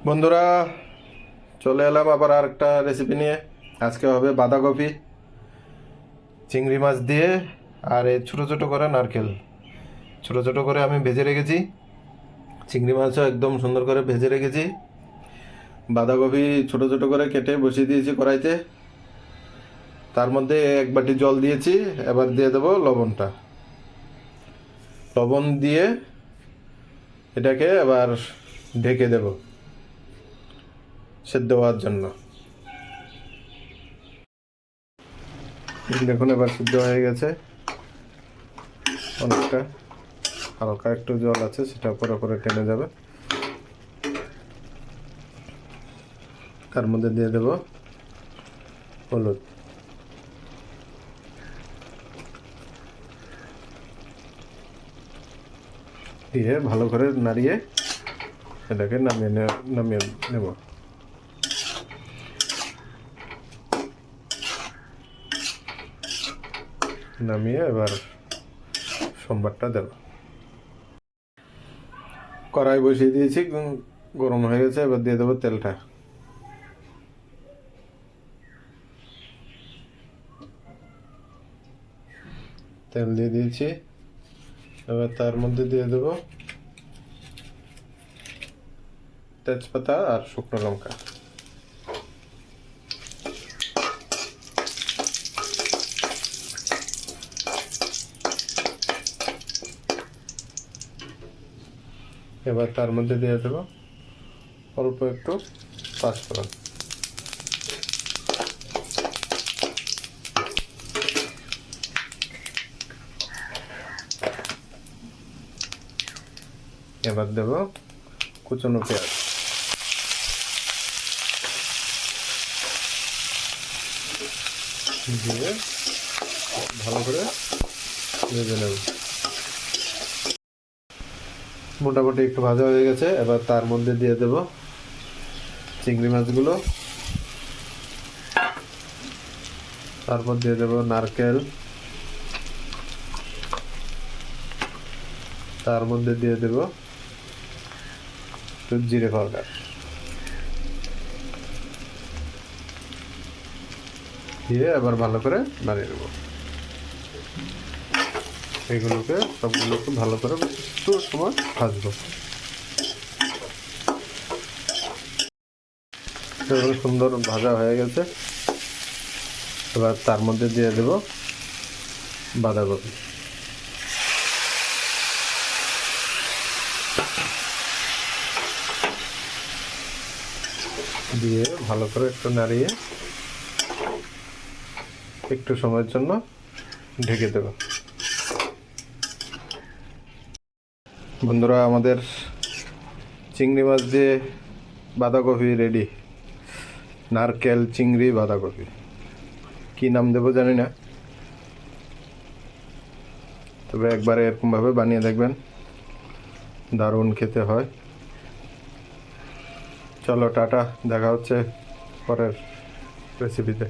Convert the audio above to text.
বন্ধুরা, চলে এলাম আবার আরেকটা রেসিপি নিয়ে। আজকে হবে বাঁধাকপি চিংড়ি মাছ দিয়ে আর এই ছোটো ছোটো করে নারকেল ছোটো ছোটো করে আমি ভেজে রেখেছি। চিংড়ি মাছও একদম সুন্দর করে ভেজে রেখেছি। বাঁধাকপি ছোটো ছোটো করে কেটে বসিয়ে দিয়েছি কড়াইতে। তার মধ্যে এক বাটি জল দিয়েছি। এবার দিয়ে দেবো লবণটা। লবণ দিয়ে এটাকে এবার ঢেকে দেব সেদ্ধ হওয়ার জন্য। দেখুন এবার সিদ্ধ হয়ে গেছে অনেকটা। হালকা একটু জল আছে, সেটা উপরে উপরে টেনে যাবে। তার মধ্যে দিয়ে দেব হলুদ, দিয়ে ভালো করে নাড়িয়ে এটাকে নামিয়ে নেব। নামিয়ে এবার সম্বারটা দেব। কড়াই বসিয়ে দিয়েছি, গরম হয়ে গেছে। এবার দিয়ে দেবো তেলটা। তেল দিয়ে দিয়েছি। এবার তার মধ্যে দিয়ে দেবো তেজপাতা আর শুকনো লঙ্কা। এবার তার মধ্যে দিয়ে দেবো অল্প একটু পাঁচফোড়ন। এবার দেবো কুচনো পেঁয়াজ। দিয়ে ভালো করে ভেজে নেব। মোটামুটি একটু ভাজা হয়ে গেছে। এবার তার মধ্যে দিয়ে দেব চিংড়ি মাছগুলো। তারপর দিয়ে দেব নারকেল। তার মধ্যে দিয়ে দেব একটু জিরে পাউডার। দিয়ে আবার ভালো করে নাড়িয়ে দেবো। এগুলোকে সবগুলোকে ভালো করে একটু সময় ভাজবো। এগুলো সুন্দর ভাজা হয়ে গেছে। এবার তার মধ্যে দিয়ে দেব বাঁধাকপি। দিয়ে ভালো করে একটু নাড়িয়ে একটু সময়ের জন্য ঢেকে দেব। বন্ধুরা, আমাদের চিংড়ি মাছ দিয়ে বাঁধাকপি রেডি। নারকেল চিংড়ি বাঁধাকপি, কি নাম দেবো জানি না, তবে একবারে এরকমভাবে বানিয়ে দেখবেন, দারুণ খেতে হয়। চলো টাটা, দেখা হচ্ছে পরের রেসিপিতে।